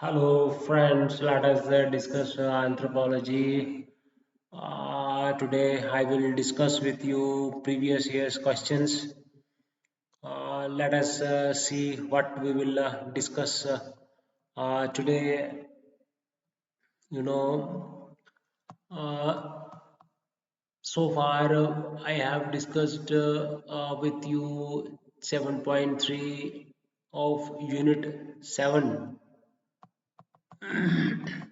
Hello, friends. Let us discuss anthropology. Today, I will discuss with you previous year's questions. Let us see what we will discuss today. You know, uh, so far I have discussed with you 7.3 of Unit 7.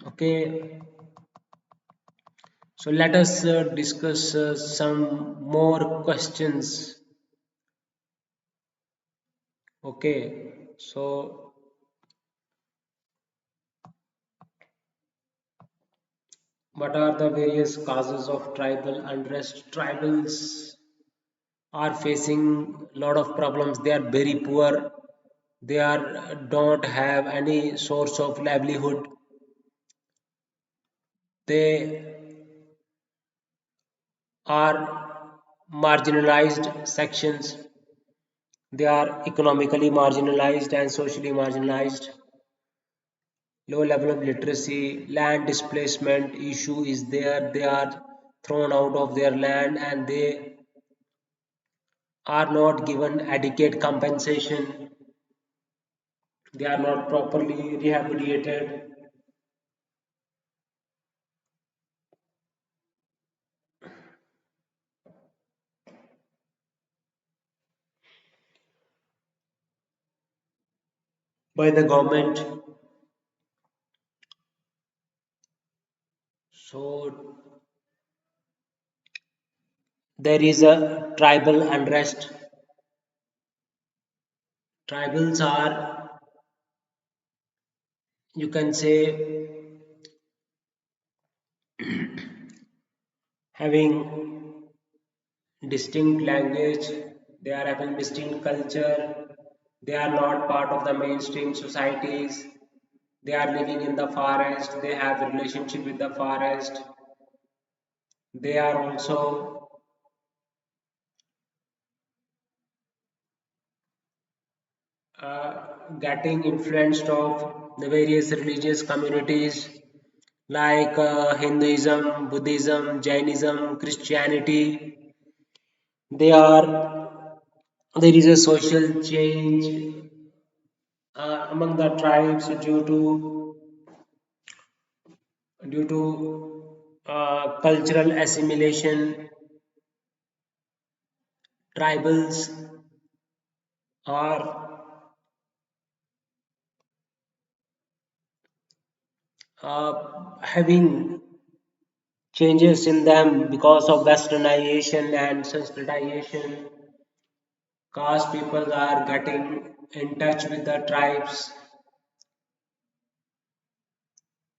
Okay, so let us discuss some more questions. Okay, so what are the various causes of tribal unrest? Tribals are facing a lot of problems. They are very poor. They are don't have any source of livelihood. They are marginalized sections. They are economically marginalized and socially marginalized. Low level of literacy, land displacement issue is there. They are thrown out of their land and they are not given adequate compensation. They are not properly rehabilitated by the government. So there is a tribal unrest. Tribals are, you can say, having distinct language, they are having distinct culture, they are not part of the mainstream societies, they are living in the forest, they have a relationship with the forest, they are also getting influenced of the various religious communities like Hinduism, Buddhism, Jainism, Christianity. They are there is a social change among the tribes due to cultural assimilation. Tribals are having changes in them because of westernization and sanskritization. Caste people are getting in touch with the tribes.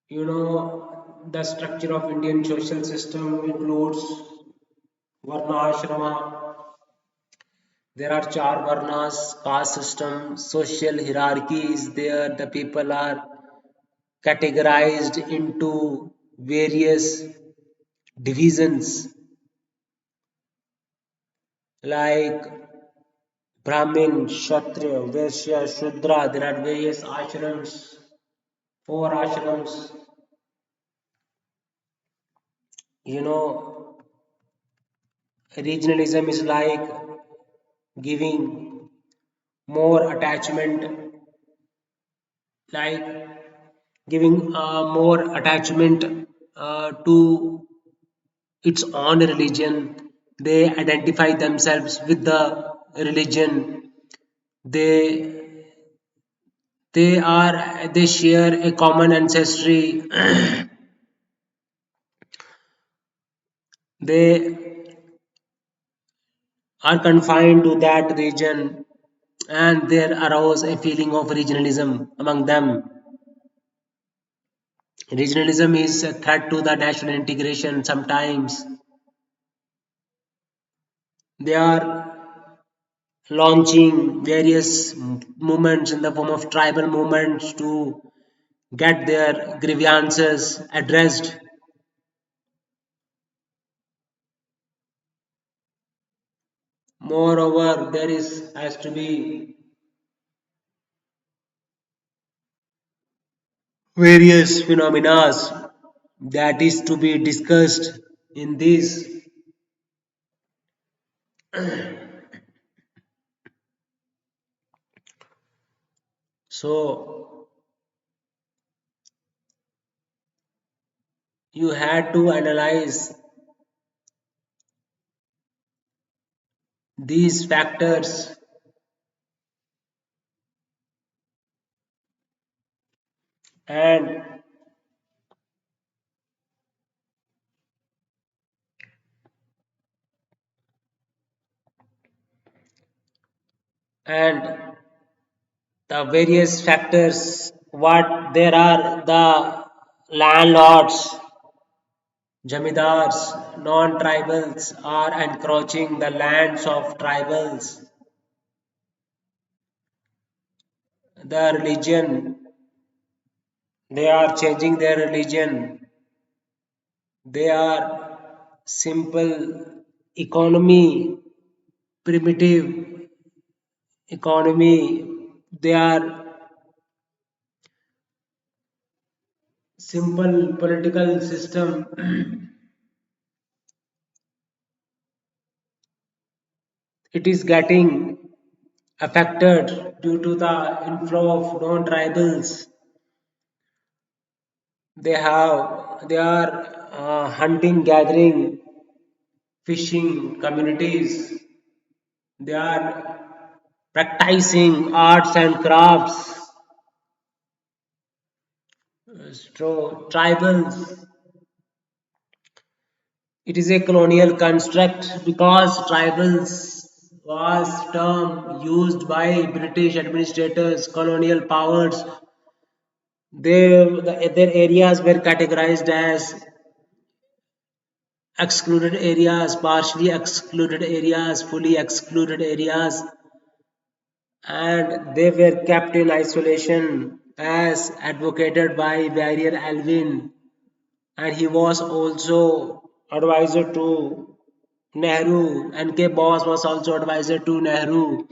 You know, the structure of Indian social system includes varna ashrama. There are char varnas, caste system, social hierarchy is there. The people are categorized into various divisions like Brahmin, Kshatriya, Vaishya, Shudra. There are various ashrams, four ashrams. You know, regionalism is like giving more attachment, like giving more attachment to its own religion. They identify themselves with the religion. They they share a common ancestry. They are confined to that region and there arose a feeling of regionalism among them. Regionalism is a threat to the national integration sometimes. They are launching various movements in the form of tribal movements to get their grievances addressed. Moreover, there is has to be various phenomena that is to be discussed in this. So you had to analyze these factors and and the various factors what there are the landlords, jamidars, non-tribals are encroaching the lands of tribals, the religion, they are changing their religion, they are simple economy, primitive economy, they are simple political system. It is getting affected due to the inflow of non-tribals. They are hunting, gathering, fishing communities. They are practicing arts and crafts. So tribals, it is a colonial construct because tribals was term used by British administrators, colonial powers. Their areas were categorized as excluded areas, partially excluded areas, fully excluded areas, and they were kept in isolation as advocated by Barrier Alvin, and he was also advisor to Nehru. N.K. Bose was also advisor to Nehru.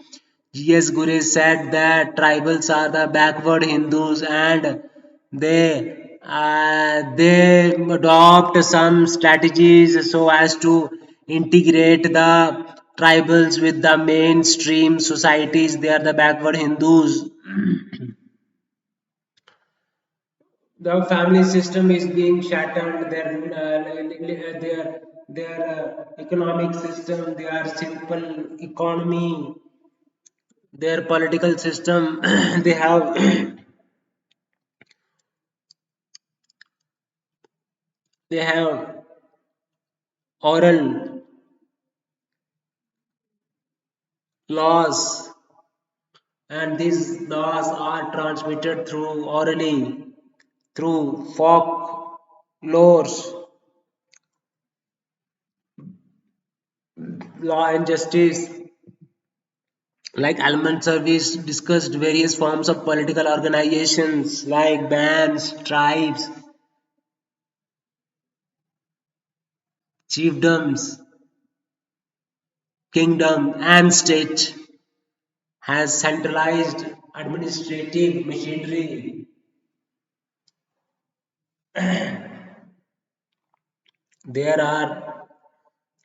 G.S. Gure said that tribals are the backward Hindus and they adopt some strategies so as to integrate the tribals with the mainstream societies. They are the backward Hindus. The family system is being shattered. Their economic system, their simple economy, their political system. They have they have oral laws, and these laws are transmitted through orally, through folk lores, law and justice. Like Almond Service discussed various forms of political organizations like bands, tribes, chiefdoms, kingdom, and state has centralized administrative machinery. There are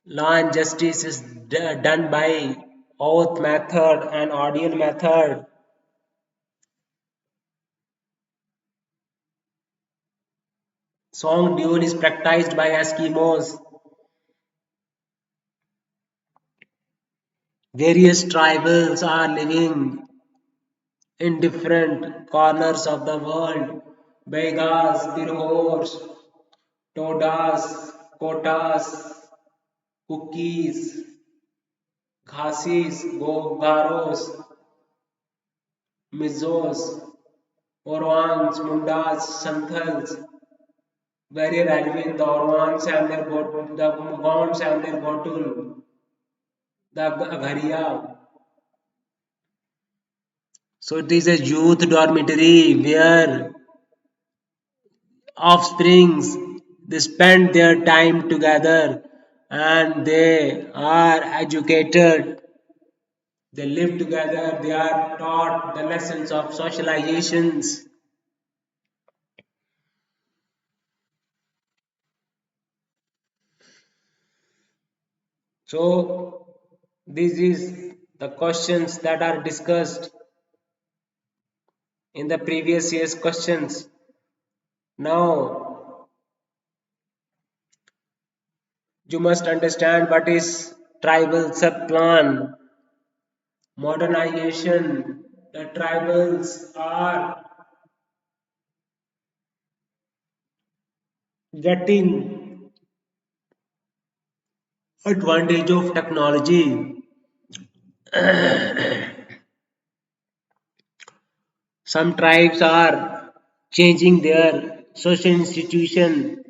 law and justice is done by oath method and ordeal method. Song duel is practiced by Eskimos. Various tribals are living in different corners of the world. Begas, Birhors, Todas, Kotas, Cookies, Ghasis, Gogaros, Mizos, Orwans, Mundas, Santhals, very relevant, the Orwans and their the Mugons and their Gotul, the Agharia. So it is a youth dormitory where offsprings they spend their time together and they are educated, they live together, they are taught the lessons of socializations. So this is the questions that are discussed in the previous year's questions. Now you must understand what is tribal subplan, modernization. The tribals are getting advantage of technology. Some tribes are changing their social institution.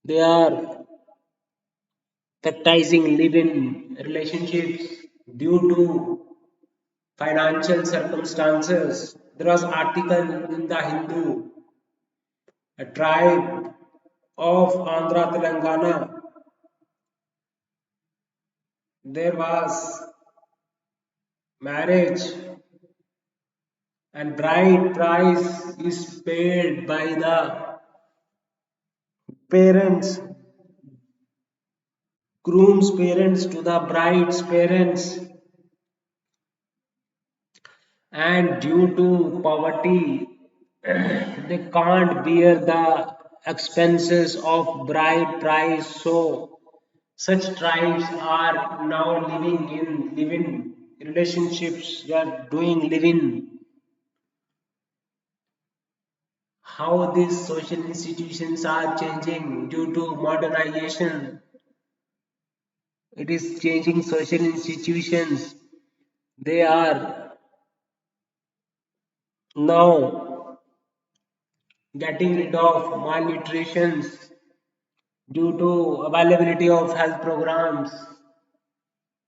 They are practicing living relationships due to financial circumstances. There was article in the Hindu, a tribe of Andhra Telangana. There was marriage and bride price is paid by the parents, groom's parents to the bride's parents, and due to poverty they can't bear the expenses of bride price, so such tribes are now living in living relationships. They are doing living. How these social institutions are changing due to modernization. It is changing social institutions. They are now getting rid of malnutrition due to availability of health programs,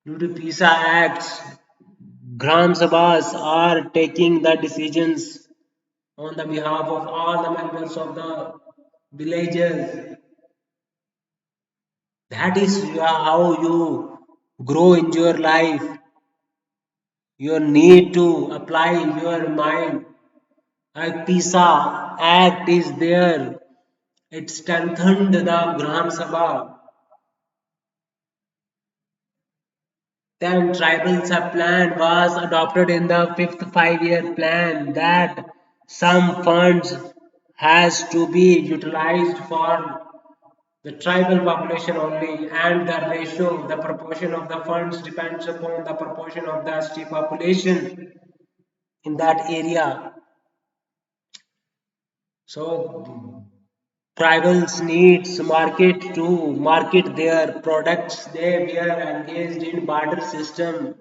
due to PISA acts. Gram Sabhas are taking the decisions on the behalf of all the members of the villages. That is how you grow in your life. You need to apply your mind. A PISA Act is there. It strengthened the Gram Sabha. Then tribal sub-plan was adopted in the fifth five-year plan that some funds has to be utilized for the tribal population only, and the ratio, the proportion of the funds depends upon the proportion of the ST population in that area. So tribals needs market to market their products. They were engaged in barter system.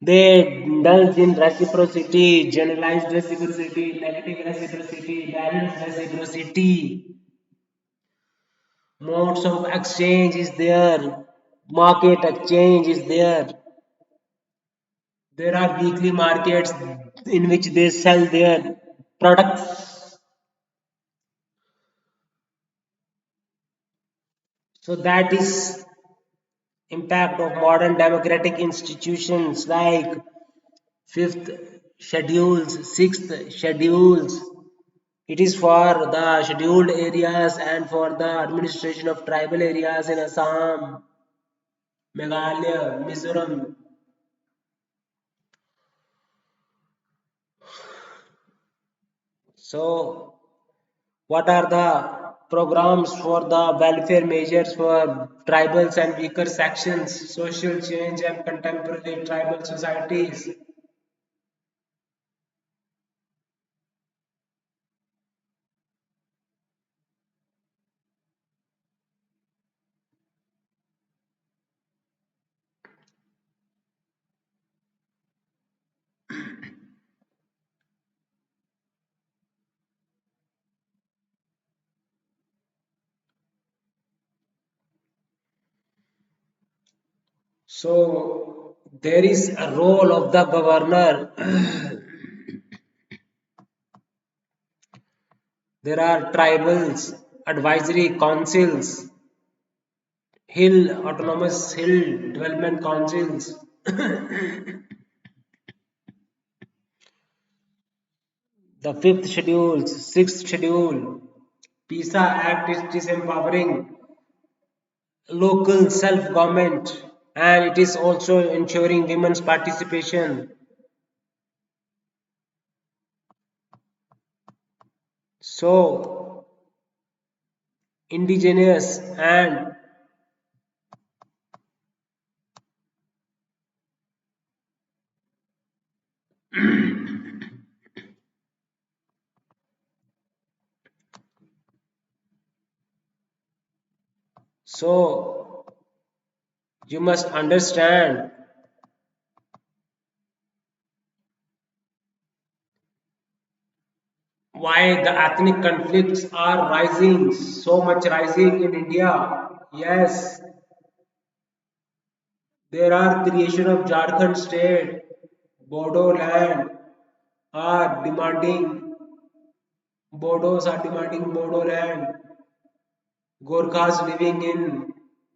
They indulge in reciprocity, generalized reciprocity, negative reciprocity, balanced reciprocity. Modes of exchange is there. Market exchange is there. There are weekly markets in which they sell their products. So that is impact of modern democratic institutions like fifth schedules, sixth schedules. It is for the scheduled areas and for the administration of tribal areas in Assam, Meghalaya, Mizoram. So, what are the programs for the welfare measures for tribals and weaker sections, social change and contemporary tribal societies? So, there is a role of the governor. There are tribals, advisory councils, hill development councils. The fifth schedule, sixth schedule, PISA Act is disempowering local self-government, and it is also ensuring women's participation. So, indigenous and so you must understand why the ethnic conflicts are rising, so much rising in India. Yes, there are creation of Jharkhand state, Bodo land are demanding, Bodos are demanding Bodo land. Gorkhas living in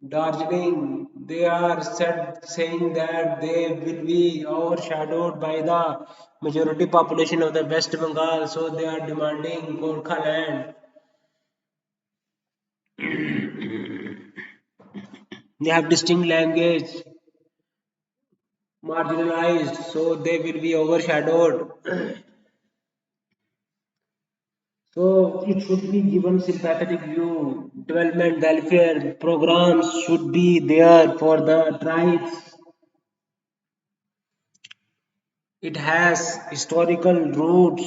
Darjeeling, they are saying that they will be overshadowed by the majority population of the West Bengal, so they are demanding Gorkha land. They have distinct language, marginalized, so they will be overshadowed. So it should be given sympathetic view. Development welfare programs should be there for the tribes. It has historical roots.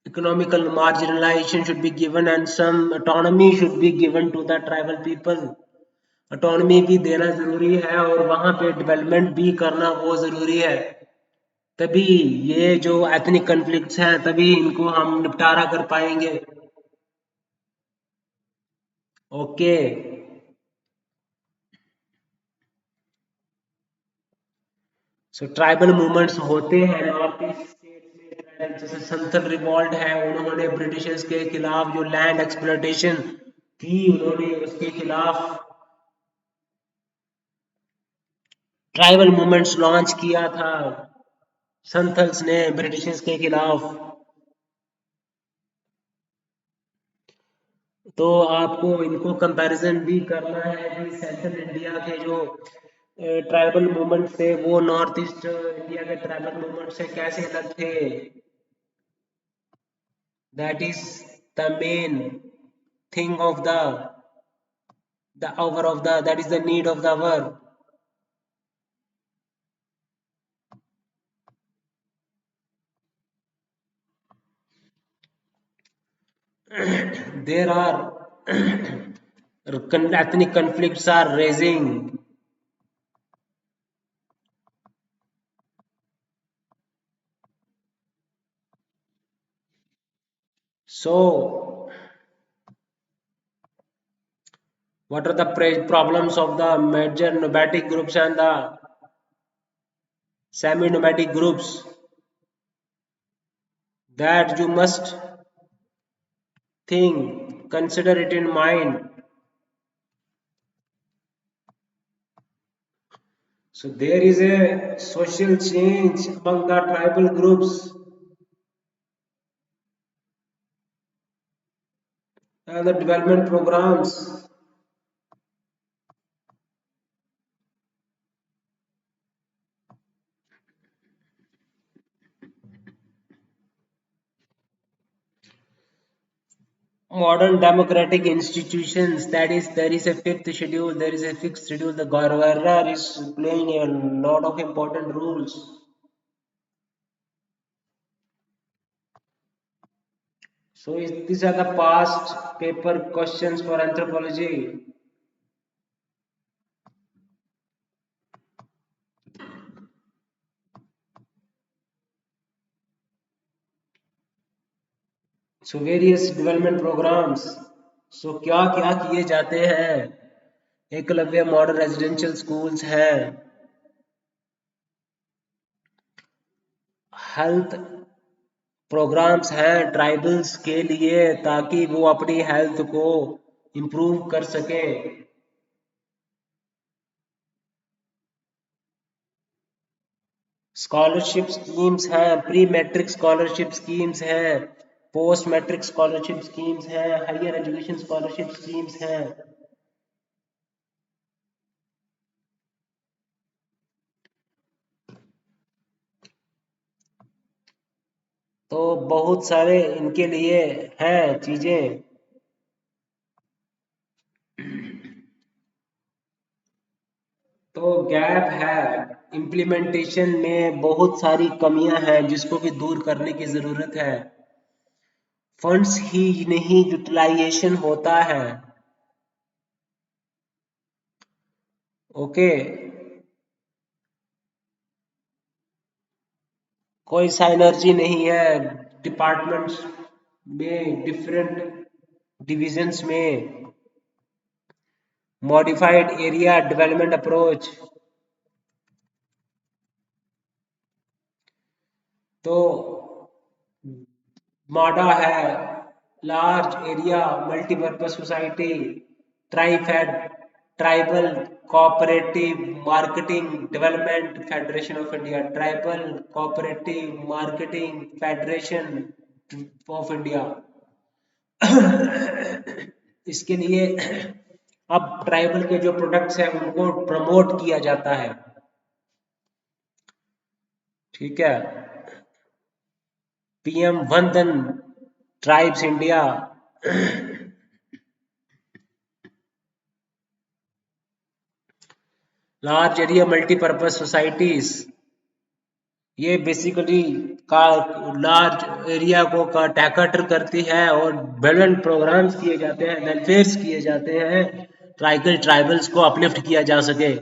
Economical marginalization should be given and some autonomy should be given to the tribal people. Autonomy भी देना जरूरी है और वहाँ पे development भी करना वो जरूरी है. तभी ये जो एथनिक कन्फ्लिक्ट्स हैं तभी इनको हम निपटारा कर पाएंगे. ओके. सो ट्राइबल मूवमेंट्स होते हैं नॉर्थ ईस्ट स्टेट में. जैसे संथल रिवॉल्ट है, उन्होंने ब्रिटिशर्स के खिलाफ जो लैंड एक्सप्लॉयटेशन की उन्होंने उसके खिलाफ ट्राइबल मूवमेंट्स लॉन्च किया था संथल्स ने ब्रिटिशर्स के खिलाफ. तो आपको इनको कंपैरिजन भी करना है कि सेंट्रल इंडिया के जो ट्राइबल मूवमेंट थे वो नॉर्थ ईस्ट इंडिया के ट्राइबल मूवमेंट से कैसे अलग थे. That is the main thing of the hour of the that is the need of the hour. There are ethnic conflicts are raising. So what are the problems of the major nomadic groups and the semi nomadic groups that you must think, consider it in mind. So there is a social change among the tribal groups and the development programs. Modern democratic institutions, that is, there is a fifth schedule, there is a fixed schedule. The governor is playing a lot of important rules. So these are the past paper questions for anthropology. So various development programs. So क्या क्या किए जाते हैं. Eklavya model residential schools हैं. Health programmes हैं tribals के लिए ताकि वो अपनी हेल्थ को इम्प्रूव कर सकें. स्कॉलरशिप स्कीम्स हैं, प्री मैट्रिक स्कॉलरशिप स्कीम्स हैं, पोस्ट मैट्रिक स्कॉलरशिप स्कीम्स हैं, हायर एजुकेशन स्कॉलरशिप स्कीम्स हैं. तो बहुत सारे इनके लिए हैं चीजें। तो गैप है, इम्प्लीमेंटेशन में बहुत सारी कमियां हैं जिसको भी दूर करने की जरूरत है। फंड्स ही नहीं यूटिलाइजेशन होता है। ओके, कोई साइनर्जी नहीं है डिपार्टमेंट्स में, डिफरेंट डिविजन्स में। मॉडिफाइड एरिया डेवलपमेंट अप्रोच, तो माडा है, large area multipurpose society, TRIFED, tribal cooperative marketing development federation of India, tribal cooperative marketing federation of India. इसके लिए अब ट्राइबल के जो प्रोडक्ट्स हैं उनको प्रमोट किया जाता है। ठीक है, पीएम वन धन tribes India, large area multipurpose societies, ये बेसिकली का लार्ज एरिया को का टैकटर करती है और डेवलपमेंट प्रोग्राम्स किए जाते हैं, वेलफेयर्स किए जाते हैं, ट्राइबल्स को अपलिफ्ट किया जा सके।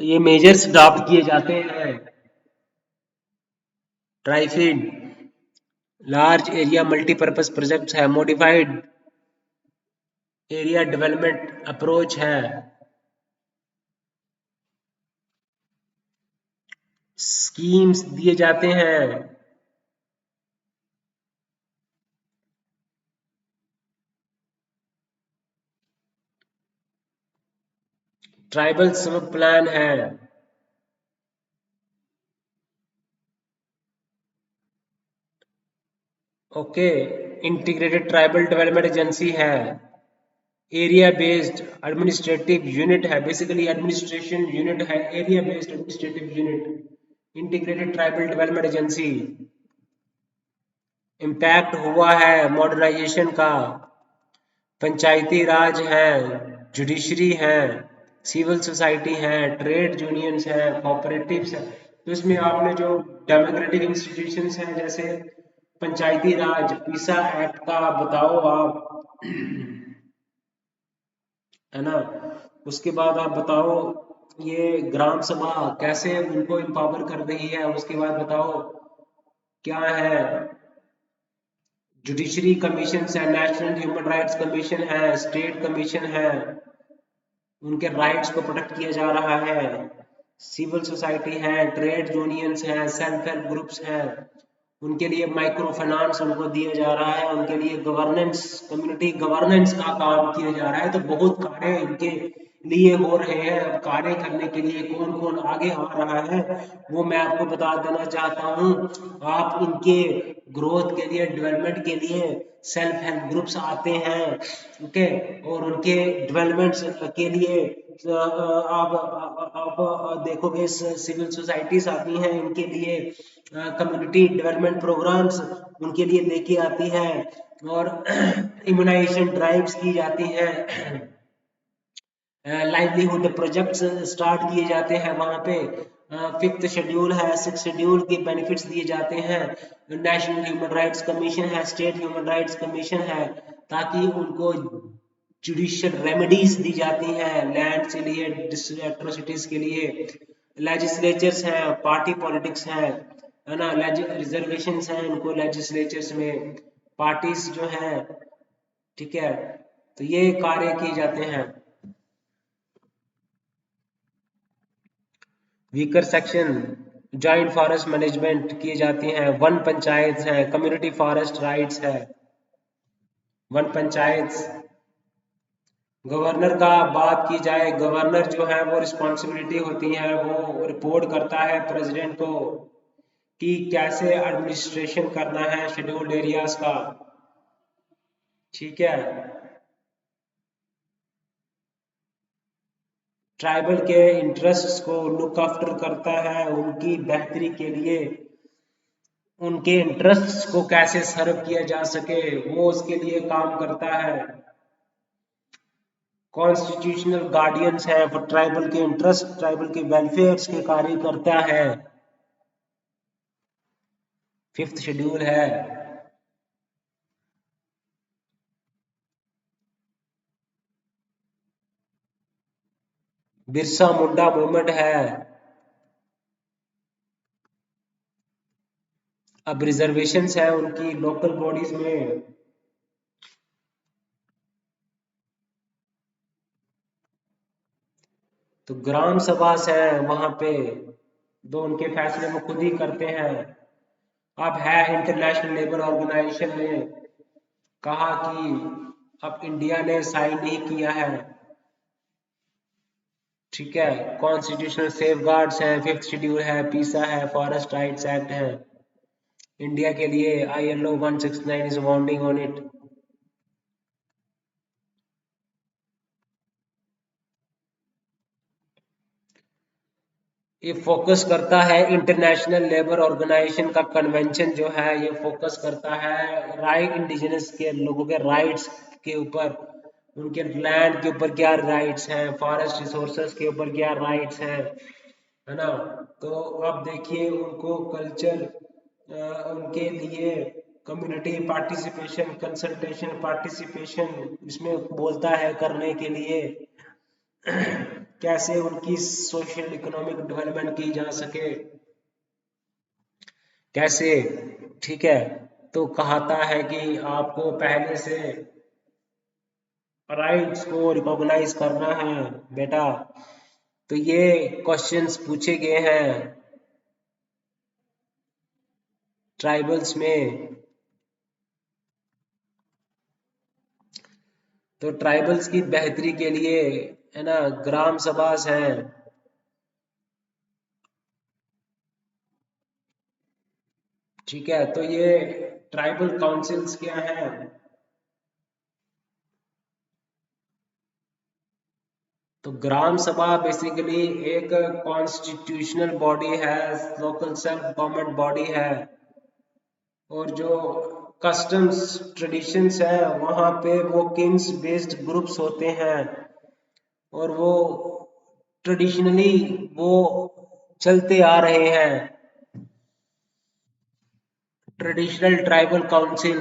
तो ये मेजर्स अडॉप्ट किए जाते हैं। ट्राइफिड, लार्ज एरिया मल्टीपर्पज प्रोजेक्ट्स है, मॉडिफाइड एरिया डेवलपमेंट अप्रोच है, स्कीम्स दिए जाते हैं। ट्राइबल सब प्लान है। Okay, integrated tribal development agency है, एरिया बेस्ड एडमिनिस्ट्रेटिव यूनिट है, बेसिकली एडमिनिस्ट्रेशन यूनिट है, area based administrative unit, integrated tribal development agency. Impact हुआ है मॉडर्नाइजेशन का, पंचायती राज है, जुडिशरी है, सिविल सोसाइटी है, ट्रेड यूनियंस है, कोऑपरेटिव्स है। तो इसमें आपने जो डेमोक्रेटिक इंस्टीट्यूशंस हैं जैसे पंचायती राज, पीसा एक्ट का बताओ आप, है ना। उसके बाद आप बताओ ये ग्राम सभा कैसे उनको एम्पावर कर रही है। उसके बाद बताओ क्या है, जुडिशरी कमीशन है, नेशनल ह्यूमन राइट्स कमीशन है, स्टेट कमीशन है, उनके राइट्स को प्रोटेक्ट किया जा रहा है, सिविल सोसाइटी है, ट्रेड यूनियंस हैं, सेल्फ हेल्प ग्रुप्स हैं, उनके लिए माइक्रो फाइनेंस उनको दिया जा रहा है, उनके लिए गवर्नेंस, कम्युनिटी गवर्नेंस का काम किया जा रहा है। तो बहुत कार्य इनके लिए हो रहे हैं। अब कार्य करने के लिए कौन कौन आगे आ रहा है वो मैं आपको बता देना चाहता हूँ। आप इनके ग्रोथ के लिए, डेवलपमेंट के लिए सेल्फ हेल्प ग्रुप्स आते हैं, ओके, और उनके डेवलपमेंट के लिए आप देखोगे सिविल सोसाइटीज आती हैं, इनके लिए कम्युनिटी डेवलपमेंट प्रोग्राम्स उनके लिए लेके आती है, और इम्यूनाइजेशन ड्राइव्स की जाती हैं, लाइवलीहुड प्रोजेक्ट्स स्टार्ट किए जाते हैं वहाँ पे, फिफ्थ शेड्यूल है, सिक्स शेड्यूल के बेनिफिट्स दिए जाते हैं, नेशनल ह्यूमन राइट्स कमीशन है, स्टेट ह्यूमन राइट्स कमीशन है, ताकि उनको जुडिशियल रेमेडीज दी जाती हैं लैंड के लिए, एट्रोसिटीज के लिए, लेजिस्लेचर्स हैं, पार्टी पॉलिटिक्स है ना, रिजर्वेशन हैं उनको लेजिस्लेचर्स में, पार्टीज जो हैं, ठीक है। तो ये कार्य किए जाते हैं। Weaker section, joint forest management किए जाती हैं, वन पंचायत है, कम्युनिटी फॉरेस्ट राइट्स है, वन पंचायत। गवर्नर का बात की जाए, गवर्नर जो है वो रिस्पॉन्सिबिलिटी होती है, वो रिपोर्ट करता है प्रेसिडेंट को कि कैसे एडमिनिस्ट्रेशन करना है शेड्यूल्ड एरियाज का। ठीक है। ट्राइबल के इंटरेस्ट्स को लुक आफ्टर करता है, उनकी बेहतरी के लिए उनके इंटरेस्ट्स को कैसे सर्व किया जा सके वो उसके लिए काम करता है। कॉन्स्टिट्यूशनल गार्डियंस है फॉर ट्राइबल के इंटरेस्ट, ट्राइबल के वेलफेयर के कार्य करता है। फिफ्थ शेड्यूल है। बिरसा मुंडा मूवमेंट है। अब रिजर्वेशंस है उनकी लोकल बॉडीज में। तो ग्राम सभा है वहां पे, दो उनके फैसले वो खुद ही करते हैं। अब है इंटरनेशनल लेबर ऑर्गेनाइजेशन ने कहा कि अब इंडिया ने साइन नहीं किया है। ठीक है। कॉन्स्टिट्यूशनल सेफ गार्ड्स है, फिफ्थ शेड्यूल है, पीसा है, फॉरेस्ट राइट्स एक्ट है इंडिया के लिए। ILO 169 is wounding on it. ये फोकस करता है इंटरनेशनल लेबर ऑर्गेनाइजेशन का कन्वेंशन जो है, ये फोकस करता है राइट इंडिजिनस के लोगों के राइट्स के ऊपर, उनके लैंड के ऊपर क्या राइट्स हैं, फॉरेस्ट रिसोर्सेज के ऊपर क्या राइट्स हैं, है ना। तो अब देखिए उनको कल्चर, उनके लिए कम्युनिटी पार्टिसिपेशन, कंसल्टेशन पार्टिसिपेशन इसमें बोलता है करने के लिए, कैसे उनकी सोशल इकोनॉमिक डेवलपमेंट की जा सके, कैसे। ठीक है। तो कहता है कि आपको पहले से राइट्स को रिकॉग्नाइज करना है बेटा। तो ये क्वेश्चंस पूछे गए हैं ट्राइबल्स में। तो ट्राइबल्स की बेहतरी के लिए, है ना, ग्राम सभास हैं। ठीक है। तो ये ट्राइबल काउंसिल्स क्या हैं? तो ग्राम सभा बेसिकली एक कॉन्स्टिट्यूशनल बॉडी है, लोकल सेल्फ गवर्नमेंट बॉडी है। और जो कस्टम्स ट्रेडिशंस है वहाँ पे वो किंग्स बेस्ड ग्रुप्स होते हैं, और वो ट्रेडिशनली वो चलते आ रहे हैं। ट्रेडिशनल ट्राइबल काउंसिल,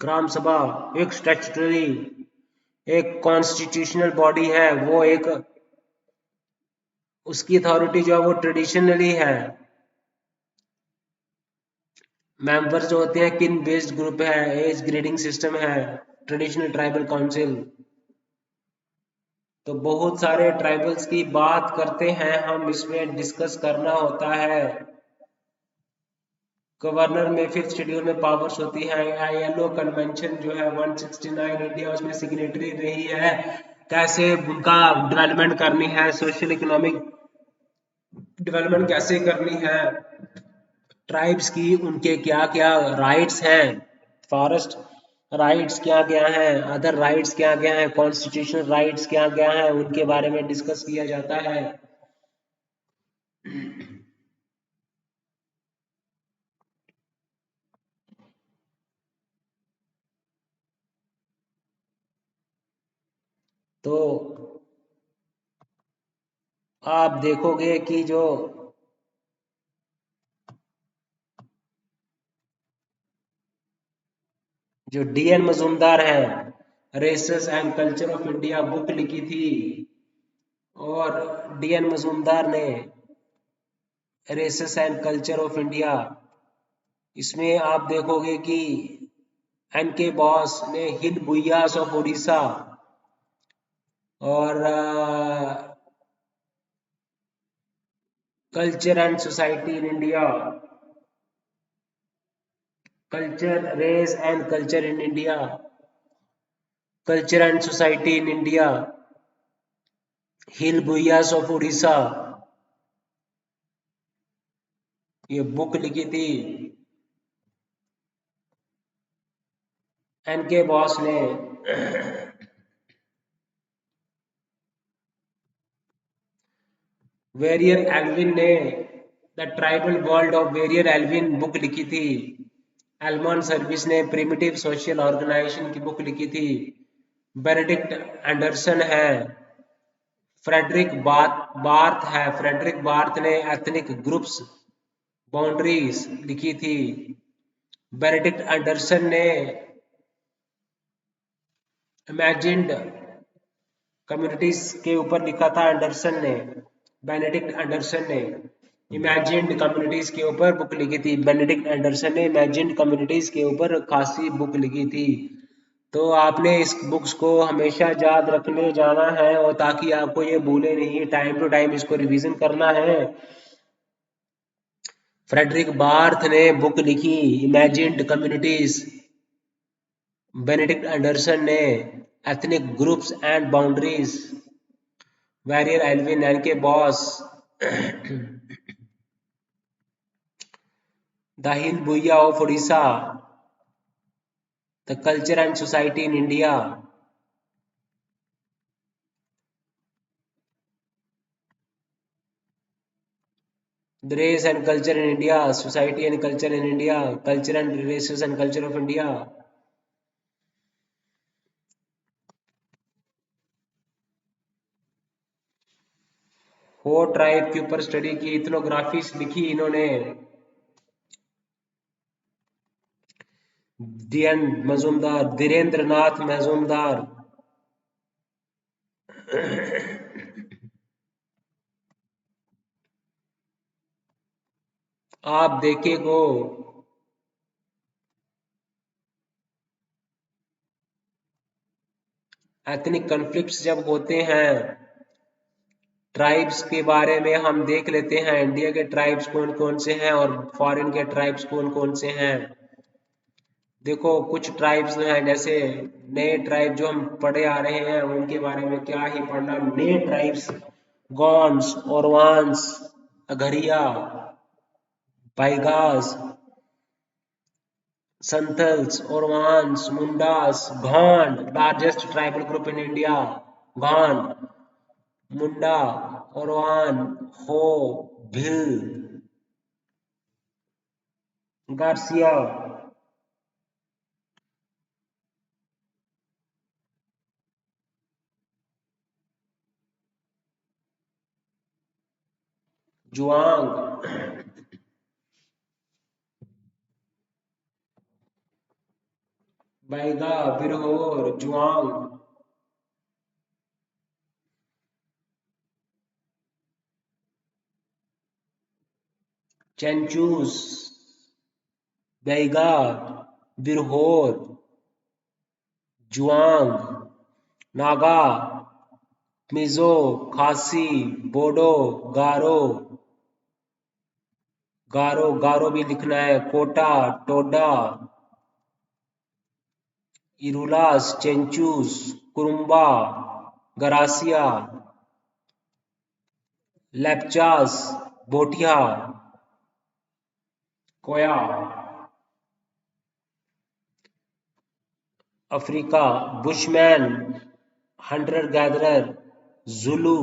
ग्राम सभा एक स्टैट्यूटरी, एक कॉन्स्टिट्यूशनल बॉडी है, वो एक उसकी अथॉरिटी जो है वो ट्रेडिशनली है। मेंबर्स जो होते हैं किन बेस्ड ग्रुप है, एज ग्रेडिंग सिस्टम है, ट्रेडिशनल ट्राइबल काउंसिल। तो बहुत सारे ट्राइबल्स की बात करते हैं हम, इसमें डिस्कस करना होता है। गवर्नर में फिफ्थ शेड्यूल में पावर्स होती है। ILO कन्वेंशन जो है 169 इंडिया उसमें सिग्नेटरी रही है। कैसे उनका डेवलपमेंट करनी है, सोशल इकोनॉमिक डेवलपमेंट कैसे करनी है, ट्राइब्स की उनके क्या क्या राइट्स हैं, फॉरेस्ट राइट्स क्या क्या हैं, अदर राइट्स क्या क्या हैं, कॉन्स्टिट्यूशनल राइट्स क्या क्या हैं, उनके बारे में डिस्कस किया जाता है। तो आप देखोगे कि जो DN मजूमदार हैं, races and culture of India book लिखी थी, और DN मजूमदार ने races and culture of India, इसमें आप देखोगे कि NK बॉस ने हिल बुइयास ऑफ उड़ीसा, और culture and society in India, culture race and culture in India, culture and society in India, hill Bhuiyas of Orissa, ये बुक लिखी थी एन के बॉस ने। वेरियर एल्विन ने the tribal world of Verrier Elwin book लिखी थी। Elman Service ने primitive social organization की book लिखी थी। बेनेडिक्ट एंडरसन है। फ्रेडरिक बार्थ ने एथनिक ग्रुप्स बाउंड्रीज लिखी थी। बेनेडिक्ट एंडरसन ने इमेजिन्ड कम्युनिटीज के ऊपर लिखा था। बेनेडिक्ट एंडरसन ने इमेजिन्ड कम्युनिटीज के ऊपर बुक लिखी थी। बेनेडिक्ट एंडरसन ने इमेजिन्ड कम्युनिटीज के ऊपर खासी बुक लिखी थी। तो आपने इस बुक्स को हमेशा याद रखने जाना है, और ताकि आपको ये भूले नहीं, टाइम टू टाइम इसको रिवीजन करना है। फ्रेडरिक बार्थ ने बुक लिखी इमेजिन्ड कम्युनिटीज। बेनेडिक्ट एंडरसन ने ethnic groups and boundaries. Verrier Elwin N K Bose the hill Bhuiya of Odisha, the culture and society in India, the race and culture in India, society and culture in India, culture and races and culture of India. Four tribe के ऊपर study की, इथनोग्राफीज लिखी इन्होंने। धीरेन्द्र नाथ मजूमदार। आप देखे को ethnic conflicts जब होते हैं, ट्राइब्स के बारे में हम देख लेते हैं। इंडिया के ट्राइब्स कौन कौन से हैं और फॉरेन के ट्राइब्स कौन कौन से हैं। देखो कुछ ट्राइब्स हैं, जैसे नए ट्राइब जो हम पढ़े आ रहे हैं उनके बारे में क्या ही पढ़ना। नए tribes Gonds, Oraons, Agaria, Baigas, Santhals, Oraons, Mundas, Gond, largest tribal group in India. Gond, Munda, Oraon, Ho, Bhil, Garasia, Juang, Baiga, Birhor, Juang, Chenchus, Baiga, Birhor, Juang, Naga, Mizo, Khasi, Bodo, Garo. Garo Garo भी लिखना है। Kota, Toda, Irulas, Chenchus, Kurumba, Garasia, Lepchas, Bhotia, Koya. Africa, Bushman, hunter gatherer, Zulu,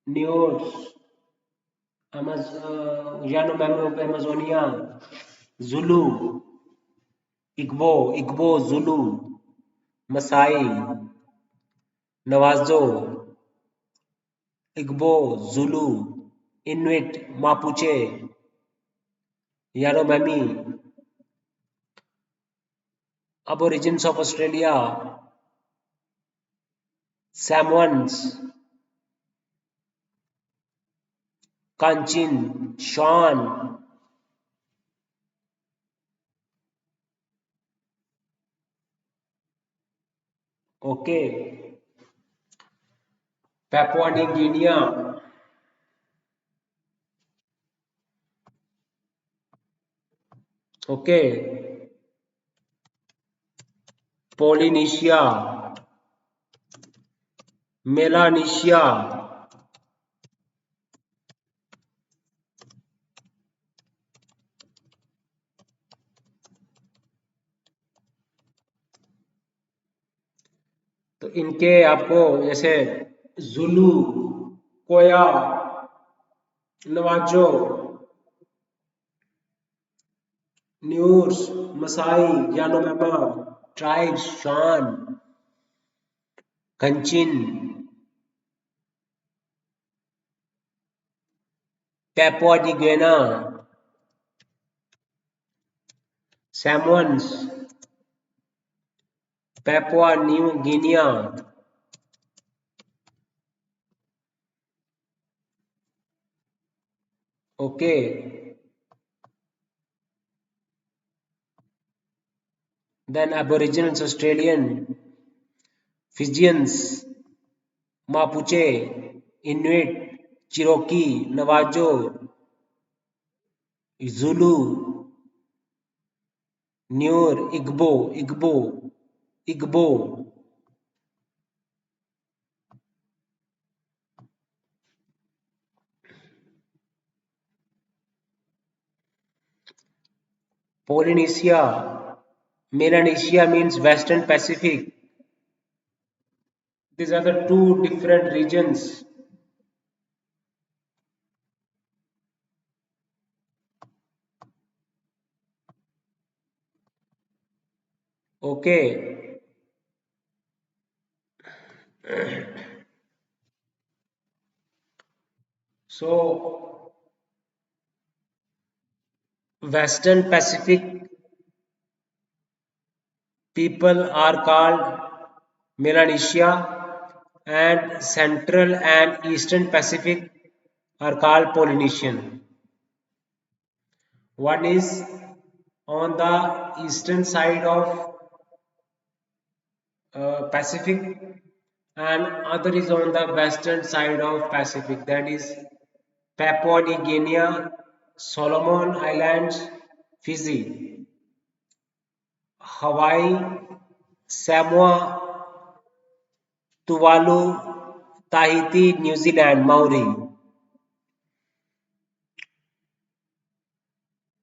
Nuers, Amazonia, Zulu, Igbo, Zulu, Masai, Navajo, Igbo, Zulu, Inuit, Mapuche, Yanomami, Aborigines of Australia, Samoans, Kachin, Shan, okay, Papua New Guinea, okay, Polynesia, Melanesia. तो इनके आपको जैसे Zulu, Koya, Navajo, Nuers, Masai, Yanomama tribes, Shan, Kachin, Papua New Guinea, Samoans, Papua New Guinea. Okay. Then Aboriginals Australian, Fijians, Mapuche, Inuit, Cherokee, Navajo, Zulu, Nuer, Igbo, Igbo, Igbo. Polynesia. Melanesia means Western Pacific. These are the two different regions. Okay. So, Western Pacific people are called Melanesia, and Central and Eastern Pacific are called Polynesian. One is on the eastern side of Pacific, and other is on the western side of Pacific, that is Papua New Guinea, Solomon Islands, Fiji, Hawaii, Samoa, Tuvalu, Tahiti, New Zealand, Maori.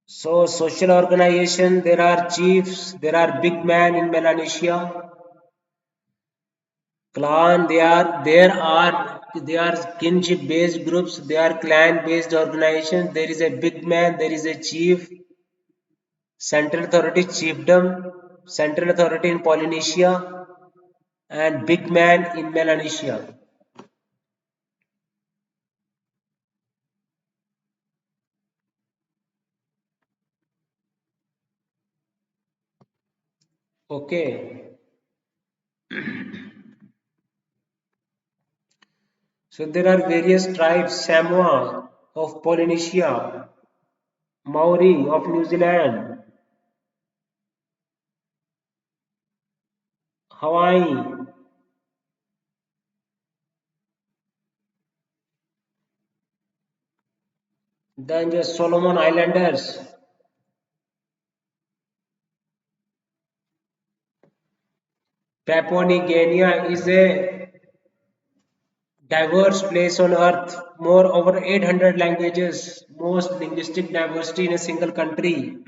So social organization, there are chiefs, there are big men in Melanesia. Clan, they are kinship based groups, they are clan based organizations. There is a big man, there is a chief, central authority chiefdom, central authority in Polynesia, and big man in Melanesia. Okay. So there are various tribes: Samoa of Polynesia, Maori of New Zealand, Hawaii, then just Solomon Islanders. Papua New Guinea is a diverse place on earth, more over 800 languages, most linguistic diversity in a single country.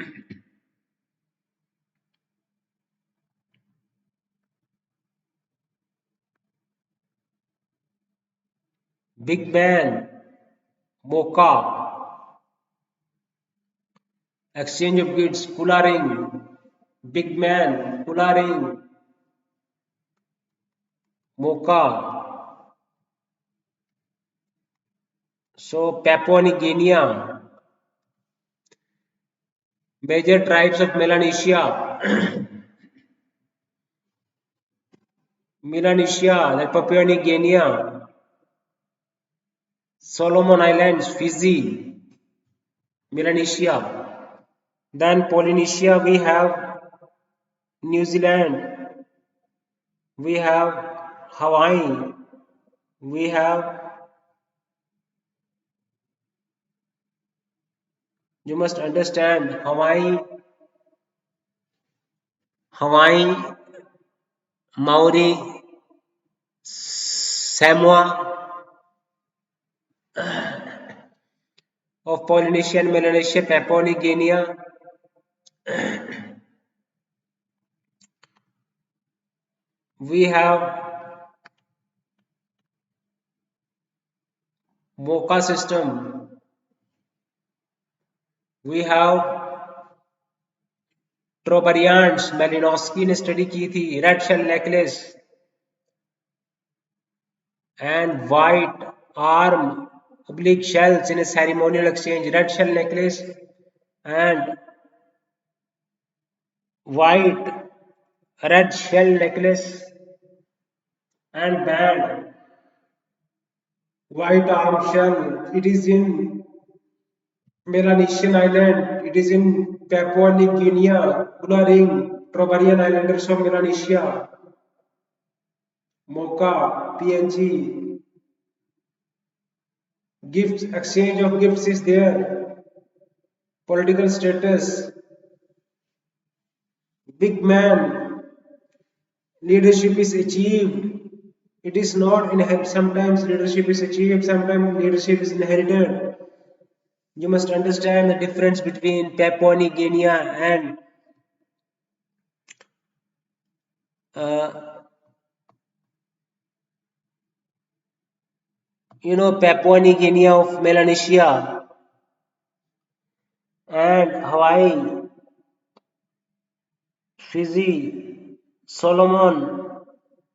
Big Man, Mocha, exchange of goods, Kularing, Big Man, Kularing, Mocha. So Papua New Guinea, major tribes of Melanesia, Melanesia, like Papua New Guinea, Solomon Islands, Fiji, Melanesia. Then Polynesia, we have New Zealand, we have Hawaii, we have, you must understand, Hawaii, Maori, Samoa of Polynesia and Melanesia, Papua New Guinea, we have Mocha system, we have Trobarians, Malinowski ने study की थी, red shell necklace and white arm oblique shells in a ceremonial exchange, red shell necklace and white red shell necklace and band white arm shell. It is in Melanesian island. It is in Papua New Guinea, Ring, Trobarian Islanders of Melanesia, Mocha, PNG. Gifts, exchange of gifts is there. Political status, big man, leadership is achieved. It is not inherited. Sometimes leadership is achieved, sometimes leadership is inherited. You must understand the difference between Papua New Guinea and uh, Papua New Guinea of Melanesia and Hawaii, Fiji, Solomon,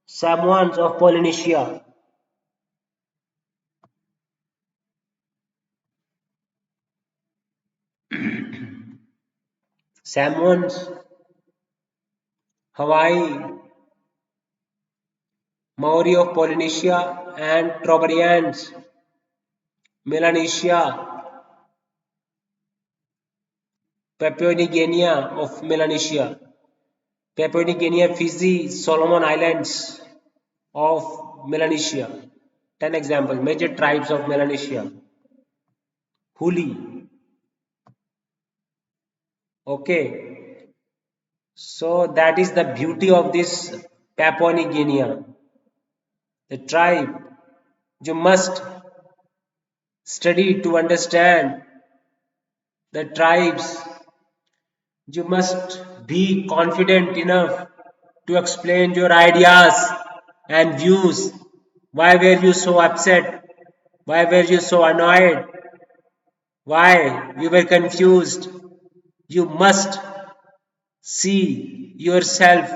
Samoans of Polynesia. Samoans, Hawaii, Maori of Polynesia and Trobriands, Melanesia, Papua New Guinea of Melanesia, Papua New Guinea, Fiji, Solomon Islands of Melanesia. 10 examples. Major tribes of Melanesia. Huli. Okay. So that is the beauty of this Papua New Guinea. The tribe. You must study to understand the tribes. You must be confident enough to explain your ideas and views. Why were you so upset? Why were you so annoyed? Why you were confused? You must see yourself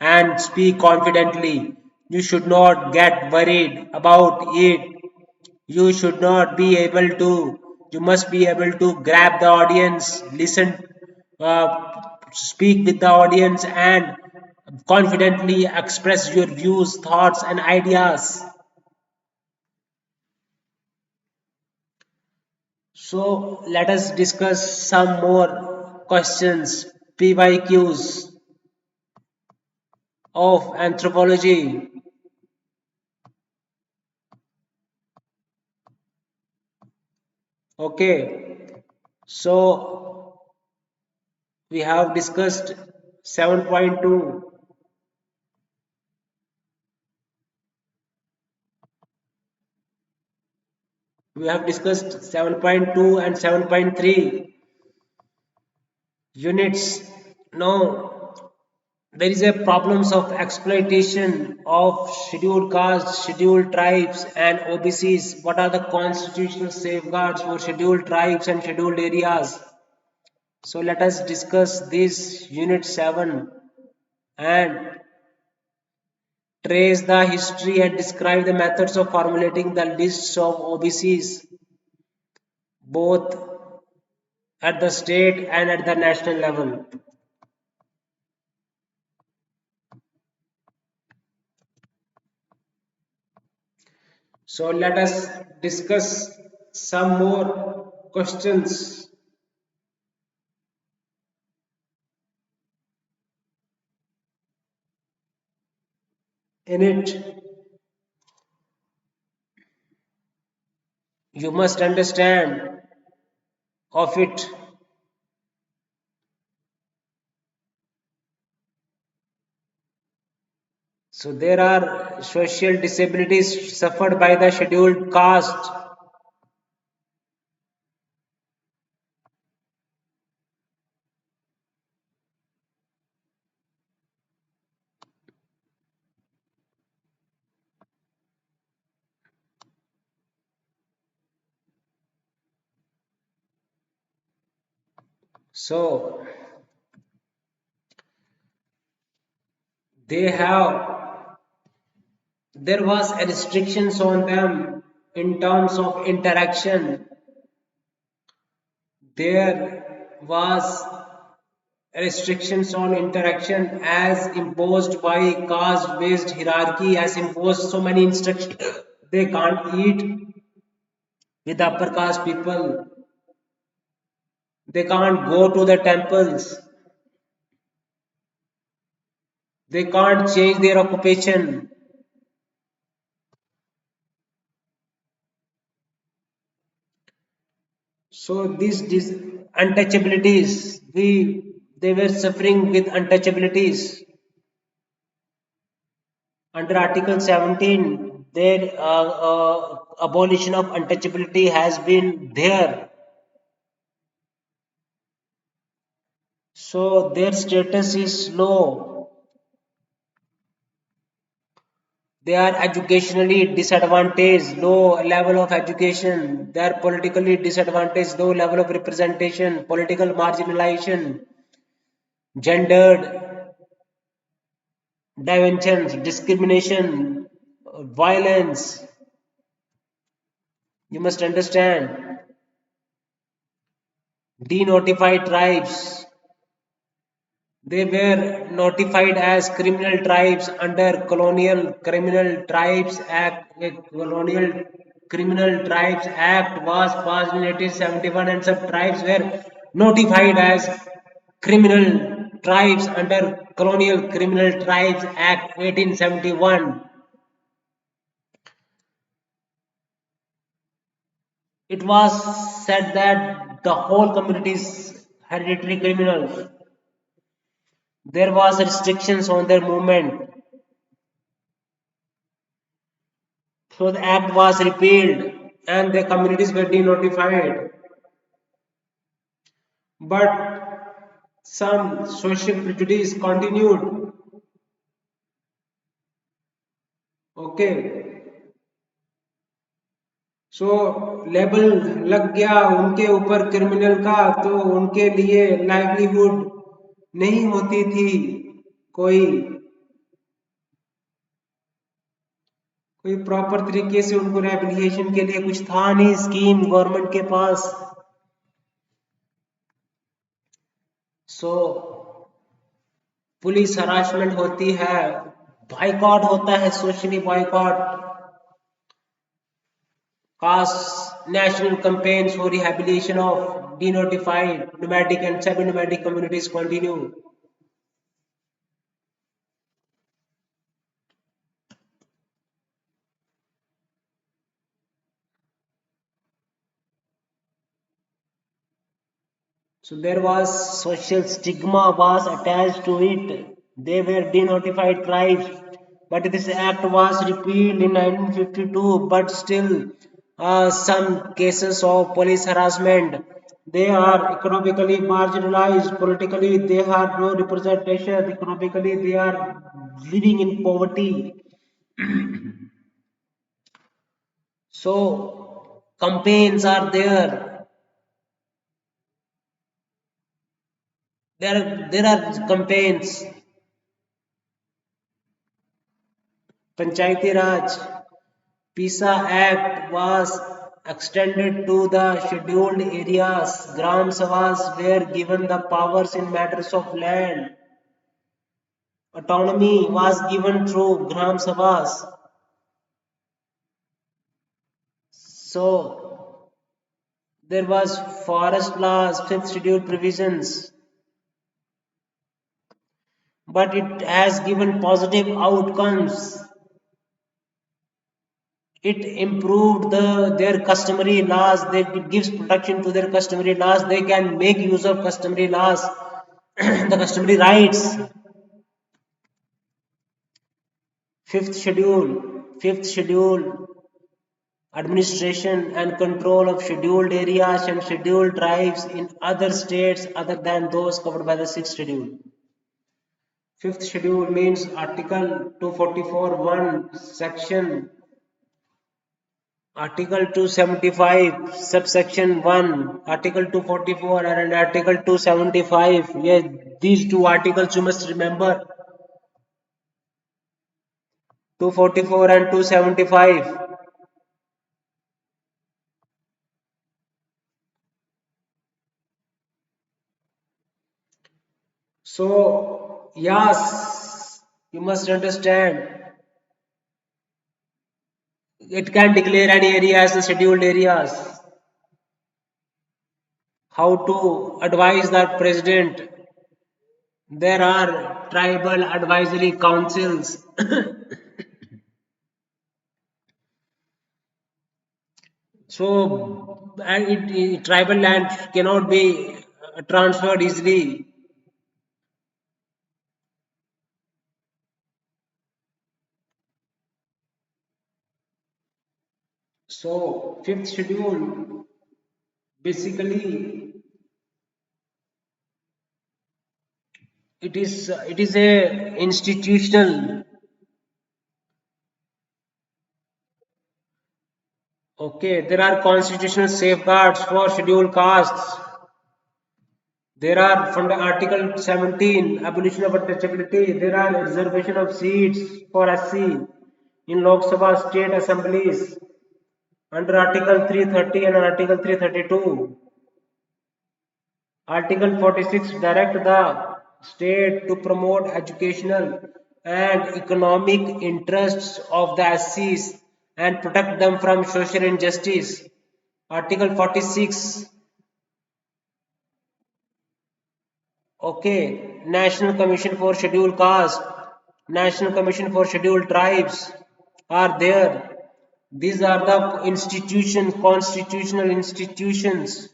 and speak confidently. You should not get worried about it. You should not be able to, you must be able to grab the audience, listen, speak with the audience, and confidently express your views, thoughts, and ideas. So, let us discuss some more questions, PYQs of anthropology. Okay, so we have discussed 7.2. We have discussed 7.2 and 7.3 units. Now, there is a problems of exploitation of scheduled castes, scheduled tribes, and OBCs. What are the constitutional safeguards for scheduled tribes and scheduled areas? So let us discuss this unit 7 and trace the history and describe the methods of formulating the lists of OBCs both at the state and at the national level. So let us discuss some more questions. In it, you must understand of it. So there are social disabilities suffered by the scheduled caste. So they have there was a restrictions on them in terms of interaction. There was restrictions on interaction as imposed by caste based hierarchy, as imposed so many instructions. They can't eat with upper caste people, they can't go to the temples, they can't change their occupation. So these untouchabilities, they were suffering with untouchabilities. Under Article 17, their abolition of untouchability has been there. So their status is low. They are educationally disadvantaged, low level of education. They are politically disadvantaged, low level of representation, political marginalization, gendered dimensions, discrimination, violence. You must understand. Denotified tribes. They were notified as criminal tribes under Colonial Criminal Tribes Act. A Colonial Criminal Tribes Act was passed in 1871 and some tribes were notified as criminal tribes under Colonial Criminal Tribes Act 1871. It was said that the whole community is hereditary criminals. There was restrictions on their movement. So the act was repealed and the communities were denotified. But some social prejudice continued. Okay. So label लग गया उनके ऊपर criminal का, तो उनके लिए livelihood नहीं होती थी। कोई कोई प्रॉपर तरीके से उनको रेबिलिएशन के लिए कुछ था नहीं स्कीम गवर्नमेंट के पास। सो पुलिस हरासमेंट होती है, बाइकआउट होता है, socially boycott, casts national campaigns for rehabilitation of denotified nomadic and semi-nomadic communities continue. So there was social stigma was attached to it. They were denotified tribes, but this act was repealed in 1952. But still, some cases of police harassment. They are economically marginalized. Politically, they have no representation. Economically, they are living in poverty. So campaigns are there. There are campaigns. Panchayati Raj PISA Act was extended to the scheduled areas. Gram Sabhas were given the powers in matters of land. Autonomy was given through Gram Sabhas. So there was forest laws, fifth schedule provisions, but it has given positive outcomes. It improved their customary laws. It gives protection to their customary laws. They can make use of customary laws, the customary rights. Fifth schedule, administration and control of scheduled areas and scheduled tribes in other states other than those covered by the sixth schedule. Fifth schedule means Article 244 1 section Article 275 subsection 1 Article 244 and Article 275. Yes, these two articles you must remember, 244 and 275. So yes, you must understand, it can declare any areas as scheduled areas. How to advise the president? There are tribal advisory councils. So, and tribal land cannot be transferred easily. So, fifth schedule basically it is a institutional. Okay, there are constitutional safeguards for scheduled castes. There are from the Article 17, abolition of untouchability. There are reservation of seats for SC in Lok Sabha state assemblies under Article 330 and Article 332. Article 46 direct the state to promote educational and economic interests of the SCs and protect them from social injustice. Article 46. Okay, National Commission for Scheduled Caste, National Commission for Scheduled Tribes are there. These are the institutions, constitutional institutions.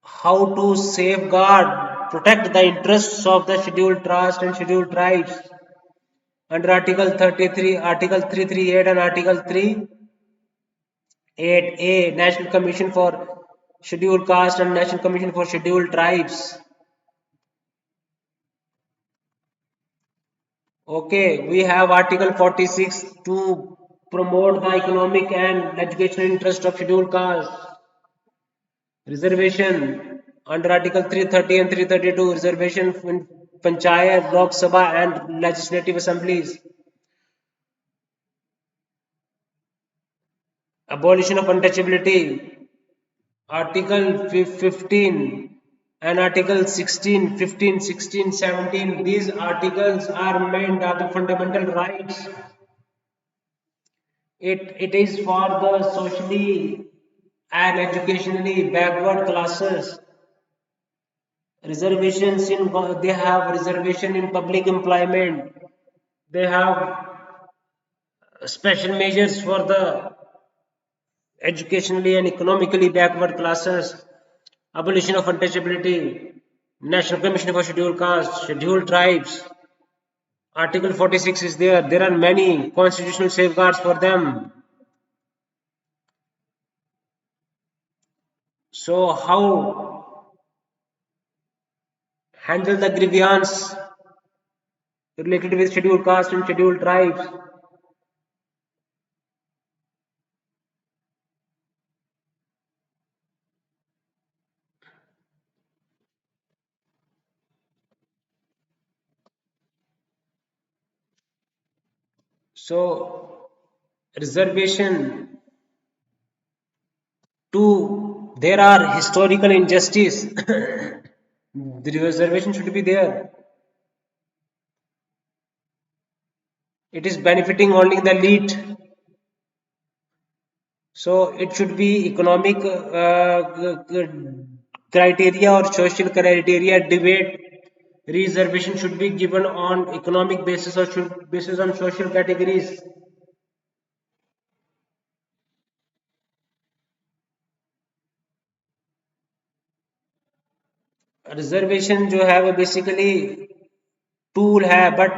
How to safeguard, protect the interests of the scheduled trust and scheduled tribes under Article 33, Article 338 and Article 38A, National Commission for Scheduled Caste and National Commission for Scheduled Tribes. Okay, we have Article 46 to promote the economic and educational interest of scheduled caste. Reservation under Article 330 and 332, reservation in Panchayat, Lok Sabha and legislative assemblies. Abolition of untouchability. Article 15 and Article 16, 15, 16, 17. These articles are meant are the fundamental rights. It is for the socially and educationally backward classes. Reservations in they have reservation in public employment. They have special measures for the educationally and economically backward classes. Abolition of untouchability. National Commission for Scheduled Castes, Scheduled Tribes. Article 46 is there. There are many constitutional safeguards for them. So how handle the grievance related with scheduled caste and scheduled tribes? So reservation two, there are historical injustice. The reservation should be there. It is benefiting only the elite. So it should be economic criteria or social criteria debate. Reservation should be given on economic basis or should basis on social categories. Reservation जो है वो basically tool है but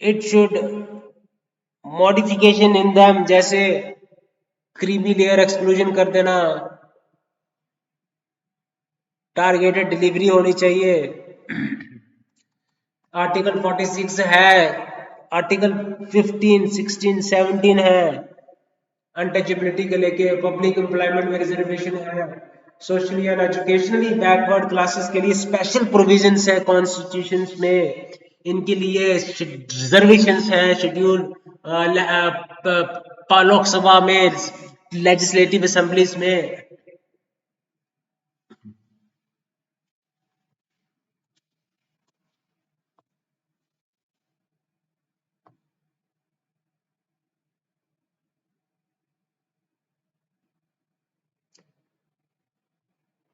It should modification in them, जैसे creamy layer exclusion कर देना, targeted delivery होनी चाहिए। Article 46 है, आर्टिकल 15, 16, 17 है अनटचेबिलिटी के लेके, पब्लिक एम्प्लॉयमेंट में रिजर्वेशन है, socially and educationally backward classes के लिए स्पेशल प्रोविजंस है कॉन्स्टिट्यूशंस में, इनके लिए रिजर्वेशंस हैं शेड्यूल लोकसभा में, लेजिस्लेटिव असेंबलीज में।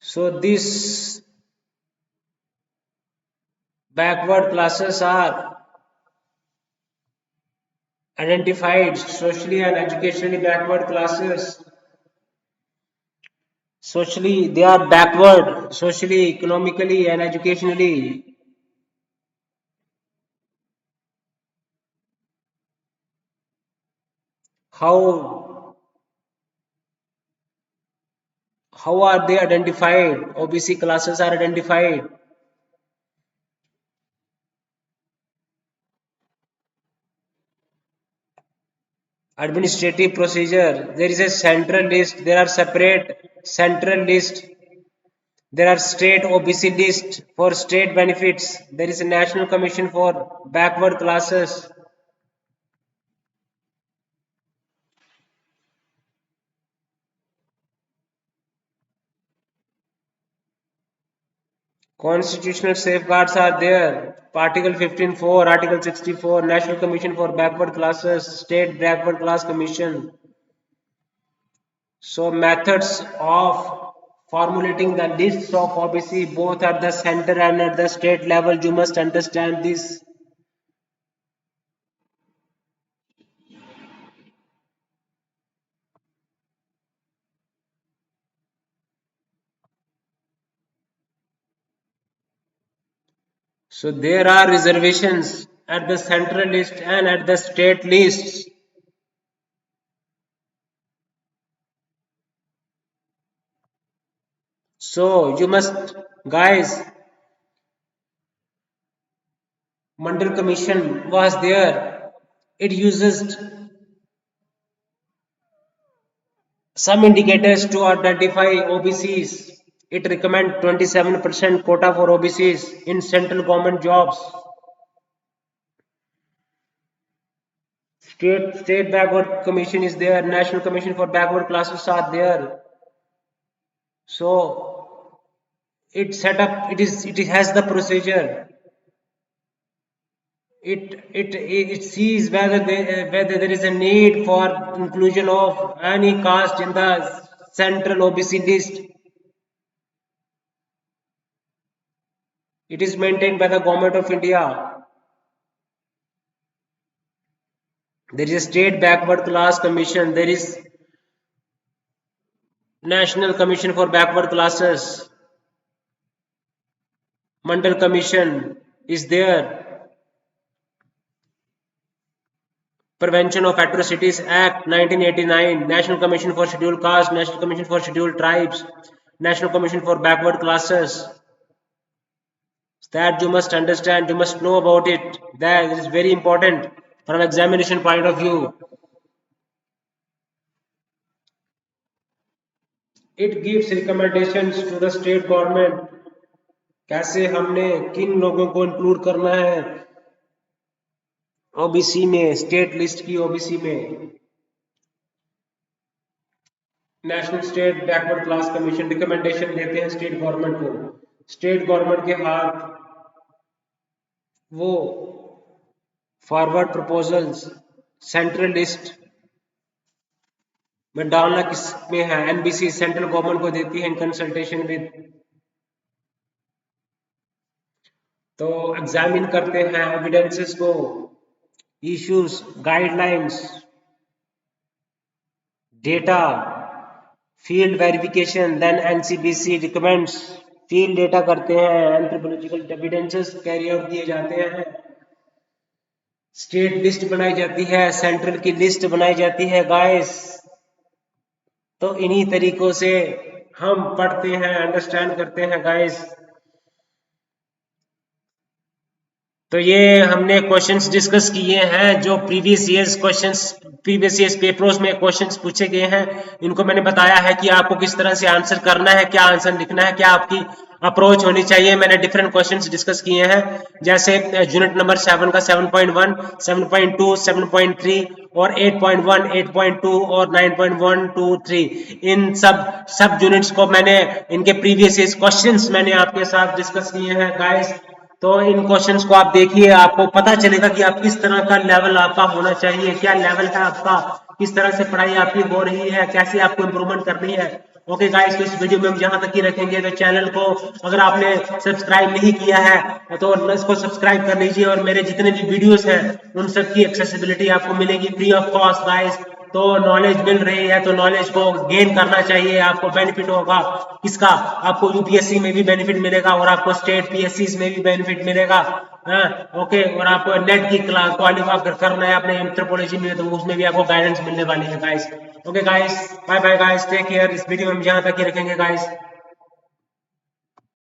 So these backward classes are identified, socially and educationally backward classes. Socially, they are backward, socially, economically, and educationally. How how are they identified? OBC classes are identified. Administrative procedure. There is a central list. There are separate central list. There are state OBC list for state benefits. There is a national commission for backward classes. Constitutional safeguards are there. Article 15(4), Article 64, National Commission for Backward Classes, State Backward Class Commission. So methods of formulating the lists of OBC both at the center and at the state level, you must understand this. So there are reservations at the central list and at the state lists. So you must, guys, Mandal Commission was there. It uses some indicators to identify OBCs. It recommends 27% quota for OBCs in central government jobs. State Backward Commission is there. National Commission for Backward Classes are there. So it set up. It has the procedure. It sees whether there is a need for inclusion of any caste in the central OBC list. It is maintained by the Government of India. There is a State Backward Class Commission. There is National Commission for Backward Classes. Mandal Commission is there. Prevention of Atrocities Act 1989. National Commission for Scheduled Castes. National Commission for Scheduled Tribes. National Commission for Backward Classes. That you must understand. You must know about it. That is very important from examination point of view. It gives recommendations to the state government कैसे हमने किन लोगों को include करना है OBC में, state list की OBC में। National state backward class commission recommendation देते हैं स्टेट गवर्नमेंट को। स्टेट गवर्नमेंट के हाथ वो फॉरवर्ड प्रपोजल्स सेंट्रल लिस्ट में डालना किस में है, एनबीसी सेंट्रल गवर्नमेंट को देती है इन कंसल्टेशन विद। तो एग्जामिन करते हैं एविडेंसेस को, issues, guidelines, data, field verification, then NCBC recommends, field data करते हैं, एंथ्रोपोलॉजिकल एविडेंसेस कैरी आउट किए जाते हैं। स्टेट लिस्ट बनाई जाती है, सेंट्रल की लिस्ट बनाई जाती है गाइस। तो इन्हीं तरीकों से हम पढ़ते हैं, अंडरस्टैंड करते हैं गाइस। तो ये हमने क्वेश्चंस डिस्कस किए हैं जो प्रीवियस ईयर्स पेपर्स में क्वेश्चंस पूछे गए हैं। इनको मैंने बताया है कि आपको किस तरह से आंसर करना है, क्या आंसर लिखना है, क्या आपकी अप्रोच होनी चाहिए। मैंने डिफरेंट क्वेश्चंस डिस्कस किए हैं, जैसे यूनिट नंबर 7 का 7.1, 7.2, 7.3 और 8.1, 8.2 और 9.1, 2, 3, इन सब यूनिट्स को मैंने, इनके प्रीवियस ईयर्स क्वेश्चंस मैंने आपके साथ डिस्कस किए हैं गाइस। तो इन क्वेश्चंस को आप देखिए, आपको पता चलेगा कि आप किस तरह का लेवल आपका होना चाहिए, क्या लेवल है आपका, किस तरह से पढ़ाई आपकी हो रही है, कैसे आपको इंप्रूवमेंट करनी है। ओके गाइस, तो इस वीडियो में हम यहाँ तक ही रखेंगे। तो चैनल को अगर आपने सब्सक्राइब नहीं किया है तो इसको सब्सक्राइब कर लीजिए, और मेरे जितने भी वीडियोस हैं उन सब की एक्सेसिबिलिटी आपको मिलेगी फ्री ऑफ कॉस्ट गाइस। तो नॉलेज मिल रही है तो नॉलेज को गेन करना चाहिए, आपको बेनिफिट होगा। किसका? आपको यूपीएससी में भी बेनिफिट मिलेगा और आपको स्टेट पीएससी में भी बेनिफिट मिलेगा। हाँ, ओके। और आपको नेट की क्वालिफाई अगर करना है अपने एंथ्रोपोलॉजी में तो उसमें भी आपको गाइडेंस मिलने वाली है guys. Okay guys, bye bye guys, take care. इस वीडियो में हम यहाँ तक ही रखेंगे गाइस।